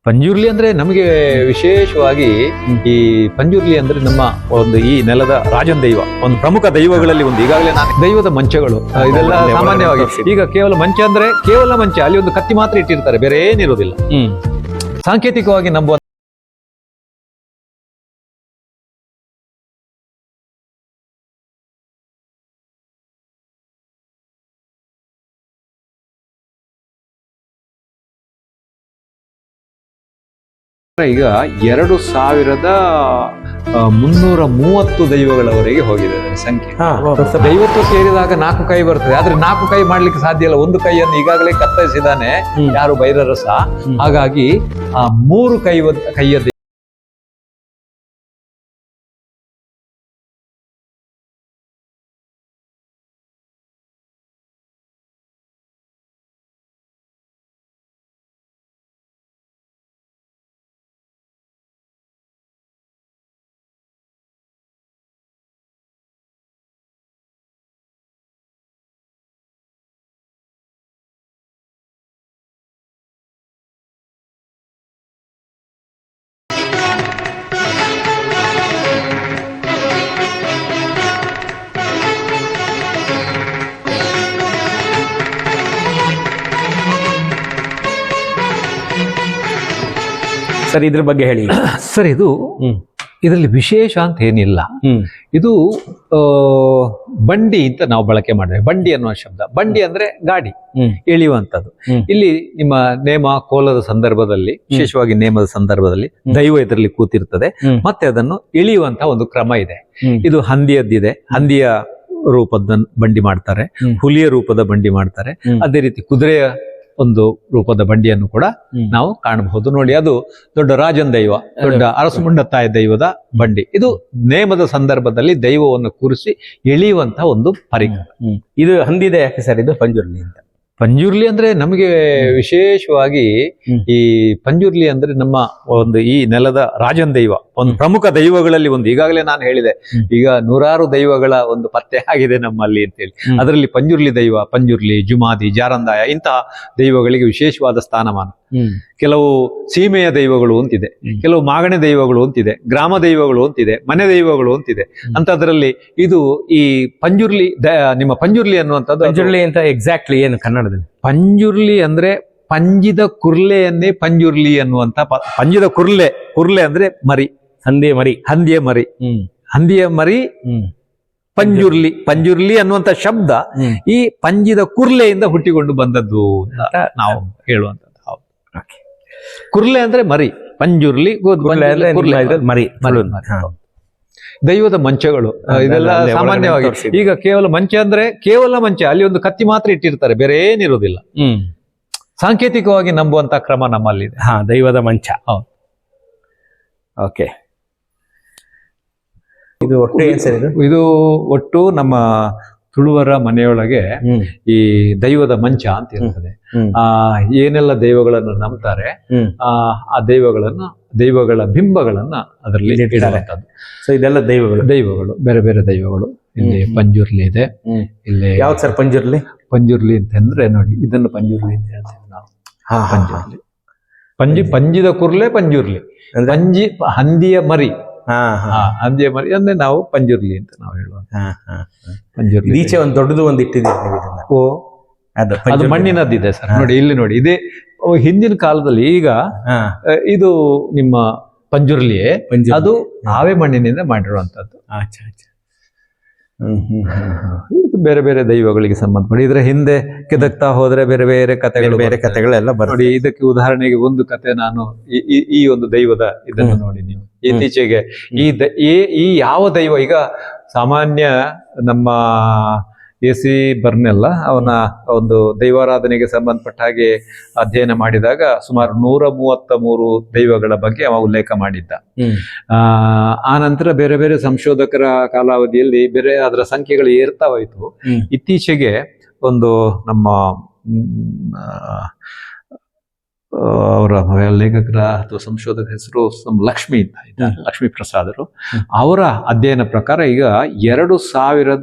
ಪಂಜುರ್ಲಿ ಅಂದ್ರೆ ನಮಗೆ ವಿಶೇಷವಾಗಿ ಈ ಪಂಜುರ್ಲಿ ಅಂದ್ರೆ ನಮ್ಮ ಒಂದು ಈ ನೆಲದ ರಾಜನ್ ದೈವ, ಒಂದು ಪ್ರಮುಖ ದೈವಗಳಲ್ಲಿ ಒಂದು. ಈಗಾಗಲೇ ನಾನು ದೈವದ ಮಂಚಗಳು ಇದೆಲ್ಲ ಸಾಮಾನ್ಯವಾಗಿ ಈಗ ಕೇವಲ ಮಂಚ ಅಂದ್ರೆ ಕೇವಲ ಮಂಚ, ಅಲ್ಲಿ ಒಂದು ಕತ್ತಿ ಮಾತ್ರ ಇಟ್ಟಿರ್ತಾರೆ, ಬೇರೆ ಏನಿರೋದಿಲ್ಲ. ಸಾಂಕೇತಿಕವಾಗಿ ನಂಬುವ ಈಗ 2330 ದೈವಗಳವರೆಗೆ ಹೋಗಿದೆ ಸಂಖ್ಯೆ. ದೈವತ್ವ ಸೇರಿದಾಗ 4 ಕೈ ಬರ್ತದೆ, ಆದ್ರೆ 4 ಕೈ ಮಾಡ್ಲಿಕ್ಕೆ ಸಾಧ್ಯ ಇಲ್ಲ. ಒಂದು ಕೈಯನ್ನು ಈಗಾಗಲೇ ಕತ್ತರಿಸಿದಾನೆ ಯಾರು ಭೈರರಸ, ಹಾಗಾಗಿ 3 ಕೈಯ ಸರ್ ಇದ್ರ ಬಗ್ಗೆ ಹೇಳಿ ಸರ್. ಇದರಲ್ಲಿ ವಿಶೇಷ ಅಂತ ಏನಿಲ್ಲ. ಇದು ಬಂಡಿ ಅಂತ ನಾವು ಬಳಕೆ ಮಾಡಿದ್ವಿ. ಬಂಡಿ ಅನ್ನುವ ಶಬ್ದ, ಬಂಡಿ ಅಂದ್ರೆ ಗಾಡಿ ಎಳೆಯುವಂಥದ್ದು. ಇಲ್ಲಿ ನಿಮ್ಮ ನೇಮ ಕೋಲದ ಸಂದರ್ಭದಲ್ಲಿ, ವಿಶೇಷವಾಗಿ ನೇಮದ ಸಂದರ್ಭದಲ್ಲಿ ದೈವ ಇದರಲ್ಲಿ ಕೂತಿರ್ತದೆ, ಮತ್ತೆ ಅದನ್ನು ಎಳೆಯುವಂತಹ ಒಂದು ಕ್ರಮ ಇದೆ. ಇದು ಹಂದಿಯದ್ದಿದೆ, ಹಂದಿಯ ರೂಪದ ಬಂಡಿ ಮಾಡ್ತಾರೆ, ಹುಲಿಯ ರೂಪದ ಬಂಡಿ ಮಾಡ್ತಾರೆ, ಅದೇ ರೀತಿ ಕುದುರೆಯ ಒಂದು ರೂಪದ ಬಂಡಿಯನ್ನು ಕೂಡ ನಾವು ಕಾಣಬಹುದು. ನೋಡಿ, ಅದು ದೊಡ್ಡ ರಾಜನ್ ದೈವ, ದೊಡ್ಡ ಅರಸುಮುಂಡತ್ತಾಯ ದೈವದ ಬಂಡಿ. ಇದು ನೇಮದ ಸಂದರ್ಭದಲ್ಲಿ ದೈವವನ್ನು ಕೂರಿಸಿ ಎಳೆಯುವಂತಹ ಒಂದು ಪರಿಕರ. ಇದು ಹಂದಿದೆ ಯಾಕೆ ಸರ್ ಇದು ಪಂಜುರ್ಲಿ ಅಂತ? ಪಂಜುರ್ಲಿ ಅಂದ್ರೆ ನಮಗೆ ವಿಶೇಷವಾಗಿ ಈ ಪಂಜುರ್ಲಿ ಅಂದ್ರೆ ನಮ್ಮ ಒಂದು ಈ ನೆಲದ ರಾಜನ್ ದೈವ, ಒಂದು ಪ್ರಮುಖ ದೈವಗಳಲ್ಲಿ ಒಂದು. ಈಗಾಗಲೇ ನಾನು ಹೇಳಿದೆ, ಈಗ 100 ದೈವಗಳ ಒಂದು ಪತ್ತೆ ಆಗಿದೆ ನಮ್ಮಲ್ಲಿ ಅಂತೇಳಿ. ಅದರಲ್ಲಿ ಪಂಜುರ್ಲಿ ದೈವ, ಪಂಜುರ್ಲಿ, ಜುಮಾದಿ, ಜಾರಂದಾಯ ಇಂತಹ ದೈವಗಳಿಗೆ ವಿಶೇಷವಾದ ಸ್ಥಾನಮಾನ. ಕೆಲವು ಸೀಮೆಯ ದೈವಗಳು ಅಂತಿದೆ, ಕೆಲವು ಮಾಗಣೆ ದೈವಗಳು ಅಂತಿದೆ, ಗ್ರಾಮ ದೈವಗಳು ಅಂತಿದೆ, ಮನೆ ದೈವಗಳು ಅಂತಿದೆ. ಅಂತದ್ರಲ್ಲಿ ಇದು ಈ ಪಂಜುರ್ಲಿ, ನಿಮ್ಮ ಪಂಜುರ್ಲಿ ಅನ್ನುವಂಥದ್ದು. ಪಂಜುರ್ಲಿ ಅಂತ ಎಕ್ಸಾಕ್ಟ್ಲಿ ಏನು ಕನ್ನಡದಲ್ಲಿ? ಪಂಜುರ್ಲಿ ಅಂದ್ರೆ ಪಂಜಿದ ಕುರ್ಲೆಯನ್ನೇ ಪಂಜುರ್ಲಿ ಅನ್ನುವಂತ. ಪಂಜಿದ ಕುರ್ಲೆ ಅಂದ್ರೆ ಮರಿ, ಹಂದಿಯ ಮರಿ. ಹಂದಿಯ ಮರಿ ಪಂಜುರ್ಲಿ ಅನ್ನುವಂತ ಶಬ್ದ ಈ ಪಂಜಿದ ಕುರ್ಲೆಯಿಂದ ಹುಟ್ಟಿಕೊಂಡು ಬಂದದ್ದು ಅಂತ ನಾವು ಹೇಳುವಂಥದ್ದು. ಕುರ್ಲೆ ಅಂದ್ರೆ ಮರಿ, ಪಂಜುರ್ಲಿ ಮರಿ. ದೈವದ ಮಂಚಗಳು ಇದೆಲ್ಲ ಸಾಮಾನ್ಯವಾಗಿ ಈಗ ಕೇವಲ ಮಂಚ ಅಂದ್ರೆ ಕೇವಲ ಮಂಚ, ಅಲ್ಲಿ ಒಂದು ಕತ್ತಿ ಮಾತ್ರ ಇಟ್ಟಿರ್ತಾರೆ, ಬೇರೆ ಏನಿರೋದಿಲ್ಲ. ಸಾಂಕೇತಿಕವಾಗಿ ನಂಬುವಂತ ಕ್ರಮ ನಮ್ಮಲ್ಲಿದೆ. ದೈವದ ಮಂಚ. ಓಕೆ. ಇದು ಒಟ್ಟು ಏನ್ ಸರ್? ಇದು ಒಟ್ಟು ನಮ್ಮ ತುಳುವರ ಮನೆಯೊಳಗೆ ಈ ದೈವದ ಮಂಚ ಅಂತ ಇರ್ತದೆ. ಏನೆಲ್ಲ ದೈವಗಳನ್ನು ನಂಬ್ತಾರೆ, ಆ ದೈವಗಳ ಬಿಂಬಗಳನ್ನ ಅದರಲ್ಲಿ ಇಡುವಂಥದ್ದು. ಸೊ ಇದೆಲ್ಲ ದೈವಗಳು ಬೇರೆ ಬೇರೆ ದೈವಗಳು. ಇಲ್ಲಿ ಪಂಜುರ್ಲಿ ಇದೆ. ಇಲ್ಲಿ ಯಾವ್ದು ಸರ್ ಪಂಜುರ್ಲಿ ಅಂತಂದ್ರೆ ನೋಡಿ, ಇದನ್ನು ಪಂಜುರ್ಲಿ ಅಂತ ಹೇಳ್ತೇವೆ ನಾವು. ಪಂಜುರ್ಲಿ ಪಂಜಿದ ಕುರ್ಲೆ ಪಂಜುರ್ಲಿ, ಹಂದಿಯ ಮರಿ, ಹಂದಿಯ ಮರಿ ಅಂದ್ರೆ ನಾವು ಪಂಜುರ್ಲಿ ಅಂತ ನಾವು ಹೇಳುವ. ಪಂಜುರ್ಲಿ ಈಚೆ ಒಂದು ದೊಡ್ಡದು ಒಂದು ಇಟ್ಟಿದ್ದೀರಿ. ಅದು ಮಣ್ಣಿನದ್ದಿದೆ ಸರ್. ನೋಡಿ ಇಲ್ಲಿ ನೋಡಿ, ಇದೇ ಹಿಂದಿನ ಕಾಲದಲ್ಲಿ. ಈಗ ಇದು ನಿಮ್ಮ ಪಂಜುರ್ಲಿಯೇ, ಅದು ಆವೆ ಮಣ್ಣಿನಿಂದ ಮಾಡಿರುವಂತದ್ದು. ಇದು ಬೇರೆ ಬೇರೆ ದೈವಗಳಿಗೆ ಸಂಬಂಧಪಟ್ಟ. ಇದ್ರ ಹಿಂದೆ ಕೆದಕ್ತಾ ಹೋದ್ರೆ ಬೇರೆ ಬೇರೆ ಕಥೆಗಳೆಲ್ಲ ನೋಡಿ. ಇದಕ್ಕೆ ಉದಾಹರಣೆಗೆ ಒಂದು ಕತೆ, ನಾನು ಈ ಒಂದು ದೈವದ ಇದನ್ನು ನೋಡಿ ನೀವು ಇತ್ತೀಚೆಗೆ ಈ ಯಾವ ದೈವ, ಈಗ ಸಾಮಾನ್ಯ ನಮ್ಮ AC ಬರ್ನೆಲ್ಲ ಅವನ ಒಂದು ದೈವಾರಾಧನೆಗೆ ಸಂಬಂಧಪಟ್ಟ ಹಾಗೆ ಅಧ್ಯಯನ ಮಾಡಿದಾಗ ಸುಮಾರು 133 ದೈವಗಳ ಬಗ್ಗೆ ಅವ ಉಲ್ಲೇಖ ಮಾಡಿದ್ದ. ಆ ನಂತರ ಬೇರೆ ಬೇರೆ ಸಂಶೋಧಕರ ಕಾಲಾವಧಿಯಲ್ಲಿ ಬೇರೆ ಅದರ ಸಂಖ್ಯೆಗಳು ಏರ್ತಾ ಹೋಯ್ತು. ಇತ್ತೀಚೆಗೆ ಒಂದು ನಮ್ಮ ಅವರ ಲೇಖಕರ ಅಥವಾ ಸಂಶೋಧಕ ಹೆಸರು ಲಕ್ಷ್ಮಿ ಅಂತ ಇದ್ದಾರೆ, ಲಕ್ಷ್ಮೀ ಪ್ರಸಾದರು. ಅವರ ಅಧ್ಯಯನ ಪ್ರಕಾರ ಈಗ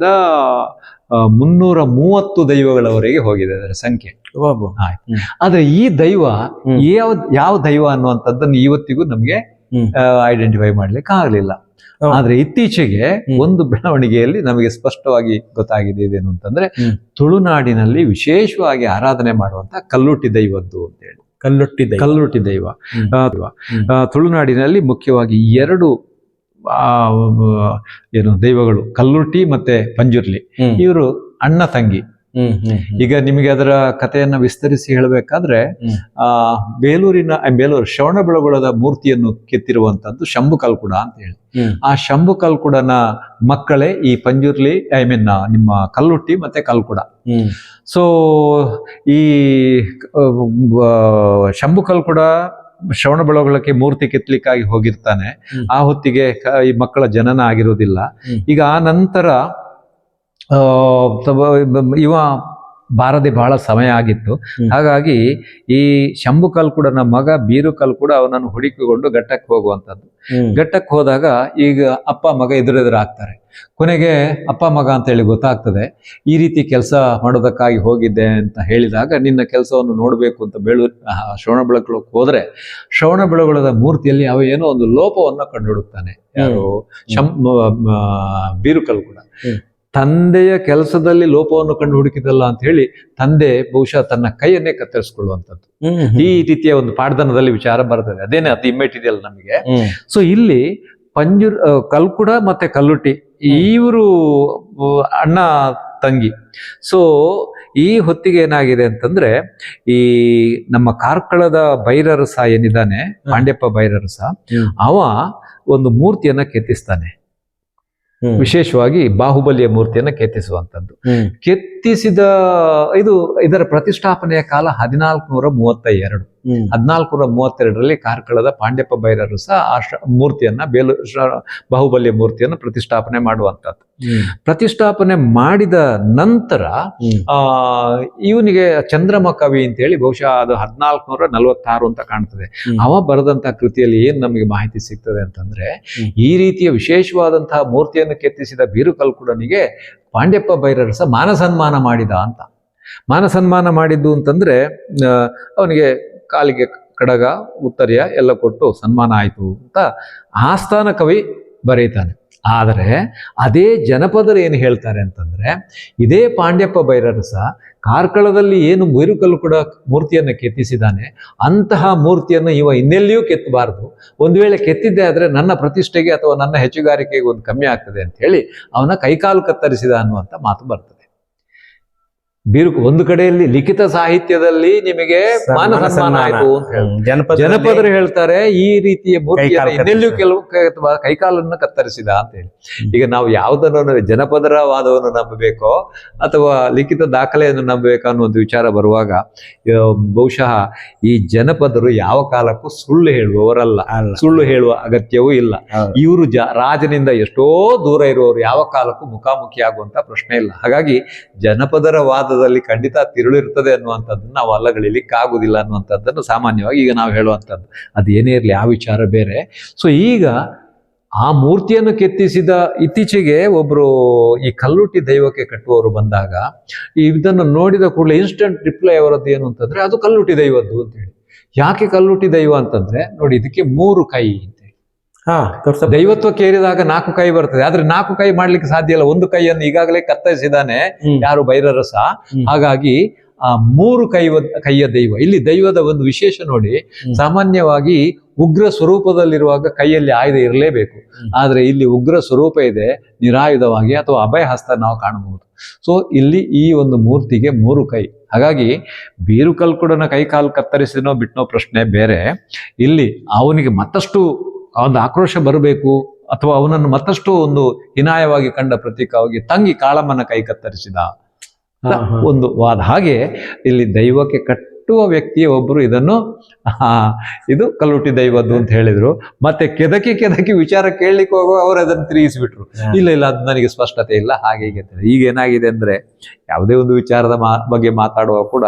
330 ದೈವಗಳವರೆಗೆ ಹೋಗಿದೆ ಅದರ ಸಂಖ್ಯೆ. ಆಯ್ತು. ಆದ್ರೆ ಈ ದೈವ ಯಾವ ದೈವ ಅನ್ನುವಂಥದ್ದನ್ನು ಇವತ್ತಿಗೂ ನಮ್ಗೆ ಐಡೆಂಟಿಫೈ ಮಾಡ್ಲಿಕ್ಕೆ ಆಗ್ಲಿಲ್ಲ. ಆದ್ರೆ ಇತ್ತೀಚೆಗೆ ಒಂದು ಬೆಳವಣಿಗೆಯಲ್ಲಿ ನಮಗೆ ಸ್ಪಷ್ಟವಾಗಿ ಗೊತ್ತಾಗಿದೆ ಇದೇನು ಅಂತಂದ್ರೆ, ತುಳುನಾಡಿನಲ್ಲಿ ವಿಶೇಷವಾಗಿ ಆರಾಧನೆ ಮಾಡುವಂತ ಕಲ್ಲುಟಿ ದೈವದ್ದು ಅಂತ ಹೇಳಿ. ಕಲ್ಲುಟಿ ದೈವ ತುಳುನಾಡಿನಲ್ಲಿ ಮುಖ್ಯವಾಗಿ 2 ದೈವಗಳು, ಕಲ್ಲುಟಿ ಮತ್ತೆ ಪಂಜುರ್ಲಿ. ಇವರು ಅಣ್ಣ ತಂಗಿ. ಈಗ ನಿಮಗೆ ಅದರ ಕಥೆಯನ್ನ ವಿಸ್ತರಿಸಿ ಹೇಳಬೇಕಾದ್ರೆ, ಬೇಲೂರು ಶ್ರವಣಬೆಳಗೊಳದ ಮೂರ್ತಿಯನ್ನು ಕೆತ್ತಿರುವಂತದ್ದು ಶಂಭು ಕಲ್ಕುಡ ಅಂತ ಹೇಳಿ. ಆ ಶಂಭು ಕಲ್ಕುಡನ ಮಕ್ಕಳೇ ಈ ಪಂಜುರ್ಲಿ, ನಿಮ್ಮ ಕಲ್ಲುಟ್ಟಿ ಮತ್ತೆ ಕಲ್ಕುಡ. ಸೊ ಈ ಶಂಭು ಕಲ್ಕುಡ ಶ್ರವಣಬೆಳಗೊಳಕ್ಕೆ ಮೂರ್ತಿ ಕೆತ್ತಲಿಕ್ಕಾಗಿ ಹೋಗಿರ್ತಾನೆ. ಆ ಹೊತ್ತಿಗೆ ಈ ಮಕ್ಕಳ ಜನನ ಆಗಿರೋದಿಲ್ಲ. ಈಗ ಆ ನಂತರ ಇವ ಬಾರದೆ ಬಹಳ ಸಮಯ ಆಗಿತ್ತು. ಹಾಗಾಗಿ ಈ ಶಂಭು ಕಲ್ಕುಡನ ಮಗ ಬೀರು ಕಲ್ಕುಡ ಅವನನ್ನು ಹುಡುಕಿಕೊಂಡು ಘಟ್ಟಕ್ಕೆ ಹೋಗುವಂಥದ್ದು. ಘಟ್ಟಕ್ಕೆ ಹೋದಾಗ ಈಗ ಅಪ್ಪ ಮಗ ಎದುರೆದುರಾಗ್ತಾರೆ. ಕೊನೆಗೆ ಅಪ್ಪ ಮಗ ಅಂತ ಹೇಳಿ ಗೊತ್ತಾಗ್ತದೆ. ಈ ರೀತಿ ಕೆಲಸ ಮಾಡೋದಕ್ಕಾಗಿ ಹೋಗಿದ್ದೆ ಅಂತ ಹೇಳಿದಾಗ, ನಿನ್ನ ಕೆಲಸವನ್ನು ನೋಡಬೇಕು ಅಂತ ಶ್ರವಣಬೆಳಗೊಳಕ್ಕೆ ಹೋದ್ರೆ, ಶ್ರವಣಬೆಳಗೊಳದ ಮೂರ್ತಿಯಲ್ಲಿ ಅವ ಏನೋ ಒಂದು ಲೋಪವನ್ನು ಕಂಡು ಹುಡುಕ್ತಾನೆ. ಯಾರು? ಬೀರು ಕಲ್ಕುಡ. ತಂದೆಯ ಕೆಲಸದಲ್ಲಿ ಲೋಪವನ್ನು ಕಂಡು ಹುಡುಕಿದಲ್ಲ ಅಂತ ಹೇಳಿ ತಂದೆ ಬಹುಶಃ ತನ್ನ ಕೈಯನ್ನೇ ಕತ್ತರಿಸಿಕೊಳ್ಳುವಂಥದ್ದು. ಈ ರೀತಿಯ ಒಂದು ಪಾಡ್ದನದಲ್ಲಿ ವಿಚಾರ ಬರ್ತದೆ. ಅದೇನೇ ಅದು ಇಮ್ಮೇಟ್ ಇದೆಯಲ್ಲ ನಮಗೆ. ಸೊ ಇಲ್ಲಿ ಕಲ್ಕುಡ ಮತ್ತೆ ಕಲ್ಲುಟಿ ಇವರು ಅಣ್ಣ ತಂಗಿ. ಸೊ ಈ ಹೊತ್ತಿಗೆ ಏನಾಗಿದೆ ಅಂತಂದ್ರೆ, ಈ ನಮ್ಮ ಕಾರ್ಕಳದ ಬೈರರಸ ಏನಿದ್ದಾನೆ, ಪಾಂಡ್ಯಪ್ಪ ಬೈರರಸ, ಅವ ಒಂದು ಮೂರ್ತಿಯನ್ನ ಕೆತ್ತಿಸ್ತಾನೆ. ವಿಶೇಷವಾಗಿ ಬಾಹುಬಲಿಯ ಮೂರ್ತಿಯನ್ನ ಕೆತ್ತಿಸುವಂಥದ್ದು. ಕೆತ್ತಿಸಿದ ಇದರ ಪ್ರತಿಷ್ಠಾಪನೆಯ ಕಾಲ 1432. 1432ರಲ್ಲಿ ಕಾರ್ಕಳದ ಪಾಂಡ್ಯಪ್ಪ ಬೈರರಸ ಆ ಮೂರ್ತಿಯನ್ನ ಬಾಹುಬಲಿಯ ಮೂರ್ತಿಯನ್ನು ಪ್ರತಿಷ್ಠಾಪನೆ ಮಾಡುವಂಥದ್ದು. ಪ್ರತಿಷ್ಠಾಪನೆ ಮಾಡಿದ ನಂತರ ಇವನಿಗೆ ಚಂದ್ರಮ ಕವಿ ಅಂತೇಳಿ, ಬಹುಶಃ ಅದು 1446 ಅಂತ ಕಾಣ್ತದೆ. ಅವ ಬರೆದಂತ ಕೃತಿಯಲ್ಲಿ ಏನ್ ನಮಗೆ ಮಾಹಿತಿ ಸಿಗ್ತದೆ ಅಂತಂದ್ರೆ, ಈ ರೀತಿಯ ವಿಶೇಷವಾದಂತಹ ಮೂರ್ತಿಯನ್ನು ಕೆತ್ತಿಸಿದ ಬೀರು ಕಲ್ಕುಡನಿಗೆ ಪಾಂಡ್ಯಪ್ಪ ಬೈರರಸ ಮಾನಸನ್ಮಾನ ಮಾಡಿದ ಅಂತ. ಮಾನಸನ್ಮಾನ ಮಾಡಿದ್ದು ಅಂತಂದ್ರೆ, ಅವನಿಗೆ ಕಾಲಿಗೆ ಕಡಗ, ಉತ್ತರ್ಯ ಎಲ್ಲ ಕೊಟ್ಟು ಸನ್ಮಾನ ಆಯಿತು ಅಂತ ಆಸ್ಥಾನ ಕವಿ ಬರೀತಾನೆ. ಆದರೆ ಅದೇ ಜನಪದರು ಏನು ಹೇಳ್ತಾರೆ ಅಂತಂದ್ರೆ, ಇದೇ ಪಾಂಡ್ಯಪ್ಪ ಬೈರರಸ ಕಾರ್ಕಳದಲ್ಲಿ ಏನು ಬೀರು ಕಲ್ಕುಡ ಮೂರ್ತಿಯನ್ನು ಕೆತ್ತಿಸಿದಾನೆ, ಅಂತಹ ಮೂರ್ತಿಯನ್ನು ಇವ ಇನ್ನೆಲ್ಲಿಯೂ ಕೆತ್ತಬಾರದು. ಒಂದು ವೇಳೆ ಕೆತ್ತಿದ್ದೆ ಆದ್ರೆ ನನ್ನ ಪ್ರತಿಷ್ಠೆಗೆ ಅಥವಾ ನನ್ನ ಹೆಚ್ಚುಗಾರಿಕೆಗೆ ಒಂದು ಕಮ್ಮಿ ಆಗ್ತದೆ ಅಂತ ಹೇಳಿ ಅವನ ಕೈಕಾಲು ಕತ್ತರಿಸಿದ ಅನ್ನುವಂಥ ಮಾತು ಬರ್ತದೆ. ಒಂದು ಕಡೆಯಲ್ಲಿ ಲಿಖಿತ ಸಾಹಿತ್ಯದಲ್ಲಿ ನಿಮಗೆ ಮಾನಸನ್ಮಾನ ಆಯಿತು ಅಂತ ಹೇಳಿ ಜನಪದರು ಹೇಳ್ತಾರೆ, ಈ ರೀತಿಯ ಮೂರ್ತಿಯನ್ನು ಇನ್ನೆಲ್ಲಿಯೂ ಕೆಲವು ಕೈಕಾಲನ್ನು ಕತ್ತರಿಸಿದ ಅಂತ ಹೇಳಿ. ಈಗ ನಾವು ಯಾವುದನ್ನು ಜನಪದರ ವಾದವನ್ನು ನಂಬಬೇಕೋ ಅಥವಾ ಲಿಖಿತ ದಾಖಲೆಯನ್ನು ನಂಬಬೇಕೋ ಅನ್ನೋ ಒಂದು ವಿಚಾರ ಬರುವಾಗ, ಬಹುಶಃ ಈ ಜನಪದರು ಯಾವ ಕಾಲಕ್ಕೂ ಸುಳ್ಳು ಹೇಳುವವರಲ್ಲ, ಸುಳ್ಳು ಹೇಳುವ ಅಗತ್ಯವೂ ಇಲ್ಲ. ಇವರು ರಾಜನಿಂದ ಎಷ್ಟೋ ದೂರ ಇರುವವರು, ಯಾವ ಕಾಲಕ್ಕೂ ಮುಖಾಮುಖಿ ಆಗುವಂತ ಪ್ರಶ್ನೆ ಇಲ್ಲ. ಹಾಗಾಗಿ ಜನಪದರ ವಾದ ಖಂಡಿತ ತಿರುಳು ಇರ್ತದೆ ಅನ್ನುವಂಥದ್ದನ್ನು ನಾವು ಅಲ್ಲಗಳಿಲಿಕ್ಕೆ ಆಗುದಿಲ್ಲ ಅನ್ನುವಂಥದ್ದನ್ನು ಸಾಮಾನ್ಯವಾಗಿ ಈಗ ನಾವು ಹೇಳುವಂಥದ್ದು. ಅದು ಏನೇ ಇರಲಿ, ಆ ವಿಚಾರ ಬೇರೆ. ಸೊ ಈಗ ಆ ಮೂರ್ತಿಯನ್ನು ಕೆತ್ತಿಸಿದ ಇತ್ತೀಚೆಗೆ ಒಬ್ರು ಈ ಕಲ್ಲುಟಿ ದೈವಕ್ಕೆ ಕಟ್ಟುವವರು ಬಂದಾಗ, ಇದನ್ನು ನೋಡಿದ ಕೂಡಲೇ ಇನ್ಸ್ಟಂಟ್ ರಿಪ್ಲೈ ಅವರದ್ದು ಏನು ಅಂತಂದ್ರೆ, ಅದು ಕಲ್ಲುಟಿ ದೈವದ್ದು ಅಂತ ಹೇಳಿ. ಯಾಕೆ ಕಲ್ಲುಟಿ ದೈವ ಅಂತಂದ್ರೆ, ನೋಡಿ ಇದಕ್ಕೆ 3 ಕೈ ಅಂತ. ದೈವತ್ವಕ್ಕೆ ಏರಿದಾಗ 4 ಕೈ ಬರ್ತದೆ. ಆದ್ರೆ 4 ಕೈ ಮಾಡ್ಲಿಕ್ಕೆ ಸಾಧ್ಯ ಇಲ್ಲ. ಒಂದು ಕೈಯನ್ನು ಈಗಾಗಲೇ ಕತ್ತರಿಸಿದಾನೆ ಯಾರು? ಬೈರರಸ. ಹಾಗಾಗಿ ಆ 3 ಕೈಯ ದೈವ. ಇಲ್ಲಿ ದೈವದ ಒಂದು ವಿಶೇಷ ನೋಡಿ, ಸಾಮಾನ್ಯವಾಗಿ ಉಗ್ರ ಸ್ವರೂಪದಲ್ಲಿರುವಾಗ ಕೈಯಲ್ಲಿ ಆಯುಧ ಇರಲೇಬೇಕು. ಆದ್ರೆ ಇಲ್ಲಿ ಉಗ್ರ ಸ್ವರೂಪ ಇದೆ, ನಿರಾಯುಧವಾಗಿ ಅಥವಾ ಅಭಯ ಹಸ್ತ ನಾವು ಕಾಣಬಹುದು. ಸೊ ಇಲ್ಲಿ ಈ ಒಂದು ಮೂರ್ತಿಗೆ 3 ಕೈ. ಹಾಗಾಗಿ ಬೀರು ಕಲ್ಕುಡನ ಕೈ ಕಾಲು ಕತ್ತರಿಸಿನೋ ಬಿಟ್ಟನೋ ಪ್ರಶ್ನೆ ಬೇರೆ. ಇಲ್ಲಿ ಅವನಿಗೆ ಮತ್ತಷ್ಟು ಒಂದು ಆಕ್ರೋಶ ಬರಬೇಕು ಅಥವಾ ಅವನನ್ನು ಮತ್ತಷ್ಟು ಒಂದು ಹಿನಾಯವಾಗಿ ಕಂಡ ಪ್ರತೀಕವಾಗಿ ತಂಗಿ ಕಾಳಮ್ಮನ ಕೈ ಕತ್ತರಿಸಿದ ಒಂದು ವಾದ. ಹಾಗೆ ಇಲ್ಲಿ ದೈವಕ್ಕೆ ಕಟ್ಟುವ ವ್ಯಕ್ತಿಯ ಒಬ್ಬರು ಇದನ್ನು ಇದು ಕಲ್ಲುಟಿ ದೈವದ್ದು ಅಂತ ಹೇಳಿದ್ರು. ಮತ್ತೆ ಕೆದಕಿ ವಿಚಾರ ಕೇಳಲಿಕ್ಕೆ ಹೋಗುವ ಅವರು ಅದನ್ನು ತಿರುಗಿಸಿಬಿಟ್ರು. ಇಲ್ಲ ಅದು ನನಗೆ ಸ್ಪಷ್ಟತೆ ಇಲ್ಲ, ಹಾಗೆ ಹೀಗೆ. ಈಗ ಏನಾಗಿದೆ ಅಂದ್ರೆ, ಯಾವುದೇ ಒಂದು ವಿಚಾರದ ಬಗ್ಗೆ ಮಾತಾಡುವ ಕೂಡ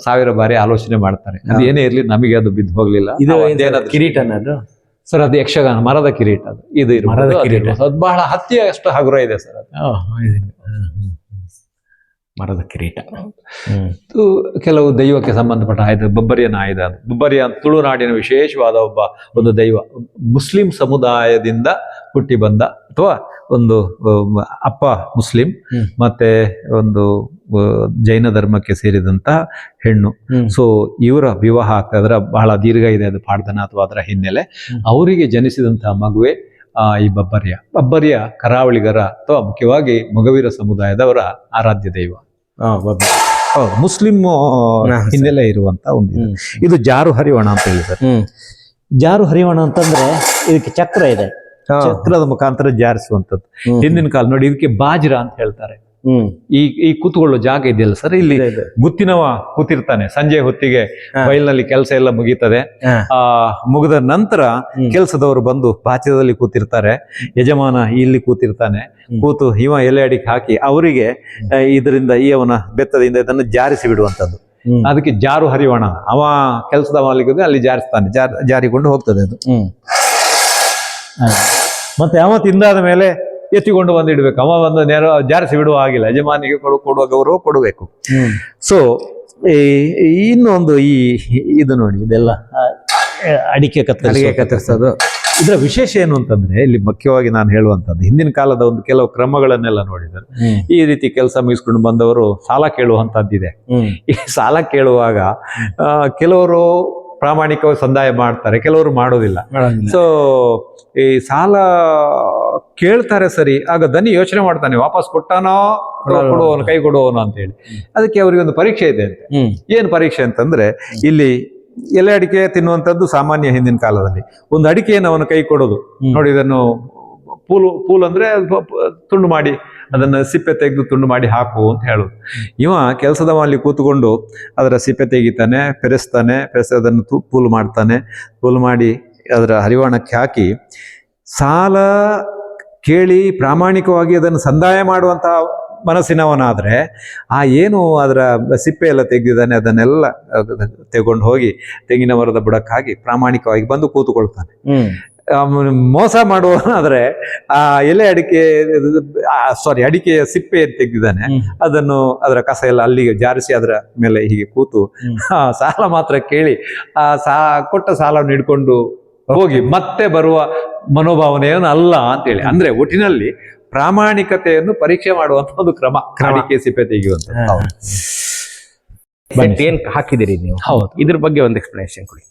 1000 ಬಾರಿ ಆಲೋಚನೆ ಮಾಡ್ತಾರೆ. ಅದು ಏನೇ ಇರ್ಲಿ, ನಮಗೆ ಅದು ಬಿದ್ದು ಹೋಗ್ಲಿಲ್ಲ. ಇದು ಕಿರೀಟ ಅನ್ನೋದು ಸರ್, ಅದು ಯಕ್ಷಗಾನ ಮರದ ಕಿರೀಟ. ಅದು ಇದು ಮರದ ಕಿರೀಟ. ಅದು ಬಹಳ ಹತ್ತಿಯಷ್ಟು ಹಗುರ ಇದೆ ಸರ್. ಅದು ಮರದ ಕಿರೀಟ. ಇದು ಕೆಲವು ದೈವಕ್ಕೆ ಸಂಬಂಧಪಟ್ಟ ಆಯುಧ, ಬಬ್ಬರಿಯನ ಆಯುಧ. ಅದು ಬಬ್ಬರಿಯ ತುಳುನಾಡಿನ ವಿಶೇಷವಾದ ಒಂದು ದೈವ. ಮುಸ್ಲಿಂ ಸಮುದಾಯದಿಂದ ಹುಟ್ಟಿ ಬಂದ, ಅಥವಾ ಒಂದು ಅಪ್ಪ ಮುಸ್ಲಿಂ ಮತ್ತೆ ಒಂದು ಜೈನ ಧರ್ಮಕ್ಕೆ ಸೇರಿದಂತಹ ಹೆಣ್ಣು. ಸೊ ಇವರ ವಿವಾಹ ಆಗ್ತದ್ರ ಬಹಳ ದೀರ್ಘ ಇದೆ ಅದು ಪಾಡ್ದನ ಅಥವಾ ಅದರ ಹಿನ್ನೆಲೆ. ಅವರಿಗೆ ಜನಿಸಿದಂತಹ ಮಗುವೆ ಈ ಬಬ್ಬರಿಯ ಕರಾವಳಿಗರ ಅಥವಾ ಮುಖ್ಯವಾಗಿ ಮೊಗವೀರ ಸಮುದಾಯದವರ ಆರಾಧ್ಯ ದೈವ. ಮುಸ್ಲಿಂ ಹಿನ್ನೆಲೆ ಇರುವಂತ ಒಂದು ಇದು ಜಾರು ಹರಿವಣ ಅಂತ ಹೇಳಿದ್ದಾರೆ. ಜಾರು ಹರಿವಣ ಅಂತಂದ್ರೆ ಇದಕ್ಕೆ ಚಕ್ರ ಇದೆ, ಚಕ್ರದ ಮುಖಾಂತರ ಜಾರಿಸುವಂತದ್ದು. ಹಿಂದಿನ ಕಾಲ ನೋಡಿ, ಇದಕ್ಕೆ ಬಾಜ್ರ ಅಂತ ಹೇಳ್ತಾರೆ. ಈ ಕೂತ್ಕೊಳ್ಳೋ ಜಾಗ ಇದೆಯಲ್ಲ ಸರ್, ಇಲ್ಲಿ ಗುತ್ತಿನವ ಕೂತಿರ್ತಾನೆ. ಸಂಜೆ ಹೊತ್ತಿಗೆ ಬಯಲಿನಲ್ಲಿ ಕೆಲಸ ಎಲ್ಲ ಮುಗೀತದೆ. ಮುಗಿದ ನಂತರ ಕೆಲಸದವರು ಬಂದು ಬಾಚ್ಯದಲ್ಲಿ ಕೂತಿರ್ತಾರೆ. ಯಜಮಾನ ಇಲ್ಲಿ ಕೂತಿರ್ತಾನೆ. ಕೂತು ಇವ ಎಲೆ ಅಡಿಕೆ ಹಾಕಿ ಅವರಿಗೆ ಇದರಿಂದ ಈ ಅವನ ಬೆತ್ತದಿಂದ ಇದನ್ನು ಜಾರಿಸಿ ಬಿಡುವಂತದ್ದು. ಅದಕ್ಕೆ ಜಾರು ಹರಿವಣ. ಅವ ಕೆಲಸದ ಮಾಲೀಕ ಅಲ್ಲಿ ಜಾರಿಸ್ತಾನೆ, ಜಾರಿಕೊಂಡು ಹೋಗ್ತದೆ ಅದು. ಮತ್ತೆ ಅವ ತಿಂದಾದ ಮೇಲೆ ಎತ್ತಿಕೊಂಡು ಬಂದಿಡ್ಬೇಕು. ಅವ ಒಂದು ನೇರ ಜಾರಿಸಿ ಬಿಡುವ ಆಗಿಲ್ಲ, ಯಜಮಾನಿಗೆ ಕೊಡುವ ಗೌರವ ಕೊಡಬೇಕು. ಸೊ ಇನ್ನೊಂದು ಇದು ನೋಡಿ, ಇದೆಲ್ಲ ಅಡಿಕೆ ಕತ್ತರಿಸೋದು. ಇದರ ವಿಶೇಷ ಏನು ಅಂತಂದ್ರೆ, ಇಲ್ಲಿ ಮುಖ್ಯವಾಗಿ ನಾನು ಹೇಳುವಂತದ್ದು, ಹಿಂದಿನ ಕಾಲದ ಒಂದು ಕೆಲವು ಕ್ರಮಗಳನ್ನೆಲ್ಲ ನೋಡಿದ್ದಾರೆ. ಈ ರೀತಿ ಕೆಲಸ ಮುಗಿಸ್ಕೊಂಡು ಬಂದವರು ಸಾಲ ಕೇಳುವಂತದ್ದಿದೆ. ಈ ಸಾಲ ಕೇಳುವಾಗ ಕೆಲವರು ಪ್ರಾಮಾಣಿಕವಾಗಿ ಸಂದಾಯ ಮಾಡ್ತಾರೆ, ಕೆಲವರು ಮಾಡೋದಿಲ್ಲ. ಸೊ ಈ ಸಾಲ ಕೇಳ್ತಾರೆ ಸರಿ, ಆಗ ದನಿ ಯೋಚನೆ ಮಾಡ್ತಾನೆ, ವಾಪಸ್ ಕೊಟ್ಟಾನೋ ಕೊಡುವವನು, ಕೈ ಕೊಡುವವನು ಅಂತ ಹೇಳಿ. ಅದಕ್ಕೆ ಅವರಿಗೆ ಒಂದು ಪರೀಕ್ಷೆ ಇದೆ ಅಂತೆ. ಏನು ಪರೀಕ್ಷೆ ಅಂತಂದ್ರೆ, ಇಲ್ಲಿ ಎಲೆ ಅಡಿಕೆ ತಿನ್ನುವಂಥದ್ದು ಸಾಮಾನ್ಯ. ಹಿಂದಿನ ಕಾಲದಲ್ಲಿ ಒಂದು ಅಡಿಕೆಯನ್ನು ಅವನು ಕೈ ಕೊಡೋದು ನೋಡಿ, ಇದನ್ನು ಪೂಲ್ ಅಂದ್ರೆ ತುಂಡು ಮಾಡಿ ಅದನ್ನ ಸಿಪ್ಪೆ ತೆಗೆದು ತುಂಡು ಮಾಡಿ ಹಾಕು ಅಂತ ಹೇಳೋದು. ಇವ ಕೆಲಸದ ಮಾಡಿ ಕೂತ್ಕೊಂಡು ಅದರ ಸಿಪ್ಪೆ ತೆಗಿತಾನೆ, ಪೆರೆಸಿ ಅದನ್ನು ಪೂಲ್ ಮಾಡ್ತಾನೆ. ಪೂಲ್ ಮಾಡಿ ಅದರ ಹರಿವಾಣಕ್ಕೆ ಹಾಕಿ, ಸಾಲ ಕೇಳಿ ಪ್ರಾಮಾಣಿಕವಾಗಿ ಅದನ್ನು ಸಂದಾಯ ಮಾಡುವಂತಹ ಮನಸ್ಸಿನವನಾದ್ರೆ ಏನು ಅದರ ಸಿಪ್ಪೆ ಎಲ್ಲ ತೆಗೆದಿದ್ದಾನೆ ಅದನ್ನೆಲ್ಲ ತೆಗೊಂಡು ಹೋಗಿ ತೆಂಗಿನ ಮರದ ಬುಡಕ್ಕೆ ಹಾಕಿ ಪ್ರಾಮಾಣಿಕವಾಗಿ ಬಂದು ಕೂತುಕೊಳ್ತಾನೆ. ಮೋಸ ಮಾಡುವನಾದ್ರೆ ಆ ಎಲೆ ಅಡಿಕೆಯ ಸಿಪ್ಪೆ ತೆಗೆದಿದ್ದಾನೆ, ಅದನ್ನು ಅದರ ಕಸ ಎಲ್ಲ ಅಲ್ಲಿಗೆ ಜಾರಿಸಿ ಅದರ ಮೇಲೆ ಹೀಗೆ ಕೂತು ಸಾಲ ಮಾತ್ರ ಕೇಳಿ ಕೊಟ್ಟ ಸಾಲವನ್ನು ಹಿಡ್ಕೊಂಡು ಹೋಗಿ ಮತ್ತೆ ಬರುವ ಮನೋಭಾವನೆಯನ್ನು ಅಲ್ಲ ಅಂತೇಳಿ. ಅಂದ್ರೆ ಒಟ್ಟಿನಲ್ಲಿ ಪ್ರಾಮಾಣಿಕತೆಯನ್ನು ಪರೀಕ್ಷೆ ಮಾಡುವಂತ ಒಂದು ಕ್ರಮ ಅಡಿಕೆ ಸಿಪ್ಪೆ ತೆಗೆಯುವಂತ. ಏನ್ ಹಾಕಿದಿರಿ ನೀವು? ಹೌದು, ಇದ್ರ ಬಗ್ಗೆ ಒಂದು ಎಕ್ಸ್ಪ್ಲನೇಷನ್ ಕೊಡಿ.